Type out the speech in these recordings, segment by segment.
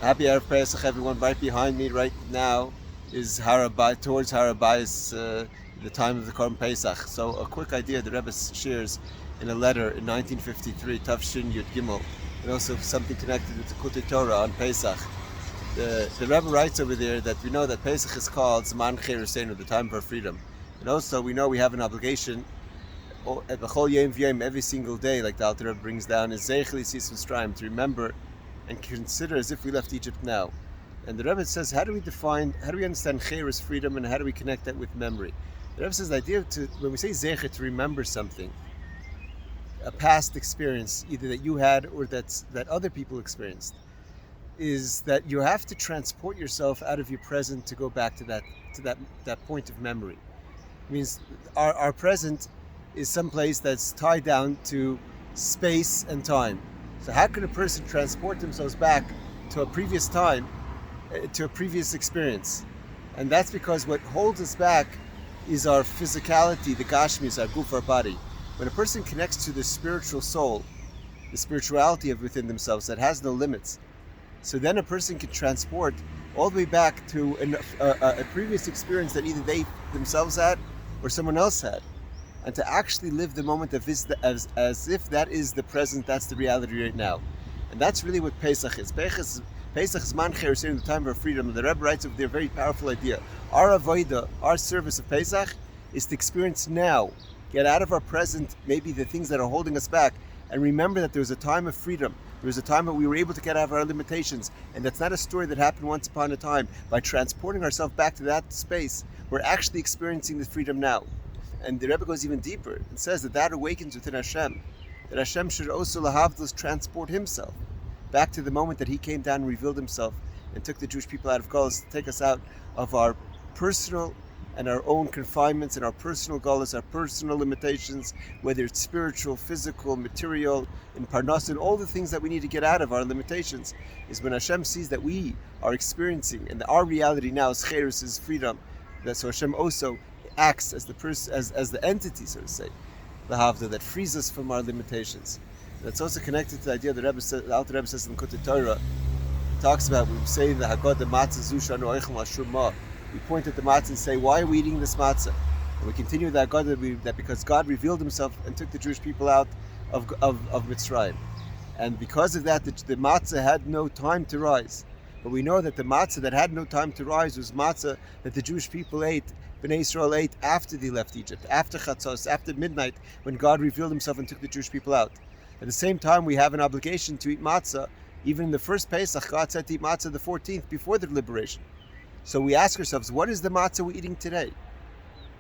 Happy Erev Pesach, everyone. Right behind me right now is Harabai, towards Harabai's, the time of the Korban Pesach. So a quick idea the Rebbe shares in a letter in 1953, Tafshin Yud Gimel, and also something connected with the Kutei Torah on Pesach. The Rebbe writes over there that we know that Pesach is called Zman Cheruseinu, the time of our freedom. And also we know we have an obligation at the Chol Yom V'Yom, every single day, like the Alter Rebbe brings down, is Zeichel Yisis Mitzrayim, to remember and consider as if we left Egypt now. And the Rebbe says, how do we understand Cherus, freedom, and how do we connect that with memory? The Rebbe says the idea when we say Zeicher, to remember something, a past experience, either that you had or that other people experienced, is that you have to transport yourself out of your present to go back to that point of memory. It means our present is someplace that's tied down to space and time. So how could a person transport themselves back to a previous time, to a previous experience? And that's because what holds us back is our physicality, the gashmis, our guf, our body. When a person connects to the spiritual soul, the spirituality of within themselves that has no limits, so then a person can transport all the way back to a previous experience that either they themselves had or someone else had, and to actually live the moment as if that is the present, that's the reality right now. And that's really what Pesach is. Pesach is Man Cheruseinu, the time of our freedom. And the Rebbe writes over there a very powerful idea. Our avodah, our service of Pesach, is to experience now, get out of our present, maybe the things that are holding us back, and remember that there was a time of freedom. There was a time that we were able to get out of our limitations. And that's not a story that happened once upon a time. By transporting ourselves back to that space, we're actually experiencing the freedom now. And the Rebbe goes even deeper and says that awakens within Hashem, that Hashem should also lahavdus transport himself back to the moment that he came down and revealed himself and took the Jewish people out of Galus, to take us out of our personal and our own confinements and our personal Galus, our personal limitations, whether it's spiritual, physical, material, in Parnas, and all the things that we need to get out of our limitations, is when Hashem sees that we are experiencing, and our reality now is Cherus, is freedom, that so Hashem also acts as the entity, so to say, the Havda, that frees us from our limitations. And that's also connected to the idea that the Alter Rebbe says in Kutei Torah, talks about when we say the Haggadah Matzah Zu Shanu Oichem Ashur Ma. We point at the matzah and say, why are we eating this matzah? And we continue that Haggadah that because God revealed himself and took the Jewish people out of Mitzrayim. And because of that, the matzah had no time to rise. But we know that the matzah that had no time to rise was matzah that the Jewish people ate, Bnei Israel ate after they left Egypt, after Chatzos, after midnight, when God revealed himself and took the Jewish people out. At the same time, we have an obligation to eat matzah. Even in the first Pesach, God said to eat matzah the 14th, before the liberation. So we ask ourselves, what is the matzah we're eating today?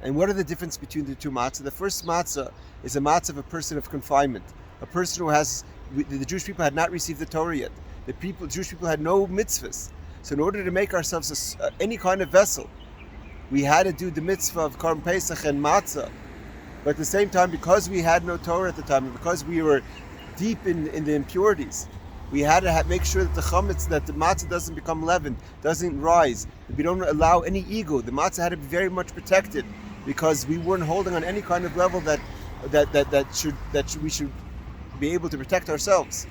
And what are the difference between the two matzah? The first matzah is a matzah of a person of confinement, a person who the Jewish people had not received the Torah yet. The Jewish people had no mitzvahs. So in order to make ourselves any kind of vessel, we had to do the mitzvah of Korban Pesach and matzah. But at the same time, because we had no Torah at the time, and because we were deep in the impurities, we had to make sure that the chametz, that the matzah doesn't become leavened, doesn't rise. That we don't allow any ego. The matzah had to be very much protected, because we weren't holding on any kind of level that we should be able to protect ourselves.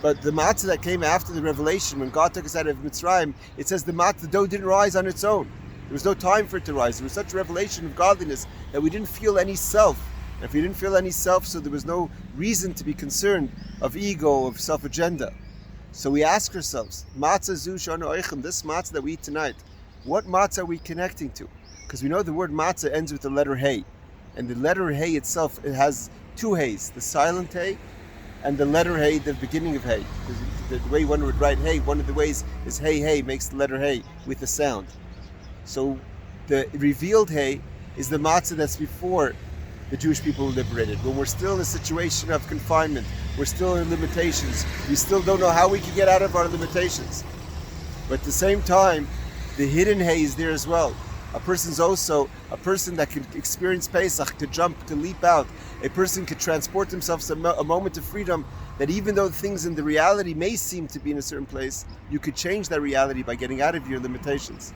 But the matzah that came after the revelation, when God took us out of Mitzrayim, it says the dough didn't rise on its own. There was no time for it to rise. There was such revelation of godliness that we didn't feel any self. And if we didn't feel any self, so there was no reason to be concerned of ego, of self-agenda. So we ask ourselves, matzah zu shanu oichem, this matzah that we eat tonight, what matzah are we connecting to? Because we know the word matzah ends with the letter hey. And the letter hey itself, it has two heys, the silent hey and the letter hey, the beginning of hey. The way one would write hey, one of the ways is hey, hey, makes the letter hey with a sound. So the revealed hey is the matzah that's before the Jewish people were liberated. When we're still in a situation of confinement, we're still in limitations, we still don't know how we can get out of our limitations. But at the same time, the hidden hay is there as well. A person's also a person that can experience Pesach, to jump, to leap out. A person could transport themselves to a moment of freedom that even though things in the reality may seem to be in a certain place, you could change that reality by getting out of your limitations.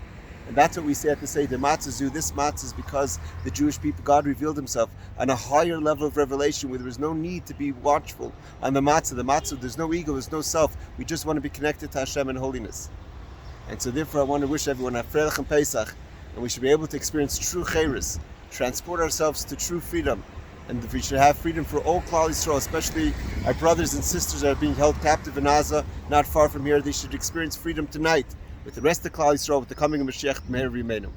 And that's what we say at the Seder Matzah Zu. This matzah is because the Jewish people, God revealed himself on a higher level of revelation where there is no need to be watchful on the matzah. The matzah, there's no ego, there's no self. We just want to be connected to Hashem in holiness. And so therefore I want to wish everyone a Freilich and Pesach, and we should be able to experience true chayris, transport ourselves to true freedom. And we should have freedom for all Klal Yisrael, especially our brothers and sisters that are being held captive in Gaza, not far from here. They should experience freedom tonight with the rest of Klal Yisrael, with the coming of Mashiach Meir V'Imenu.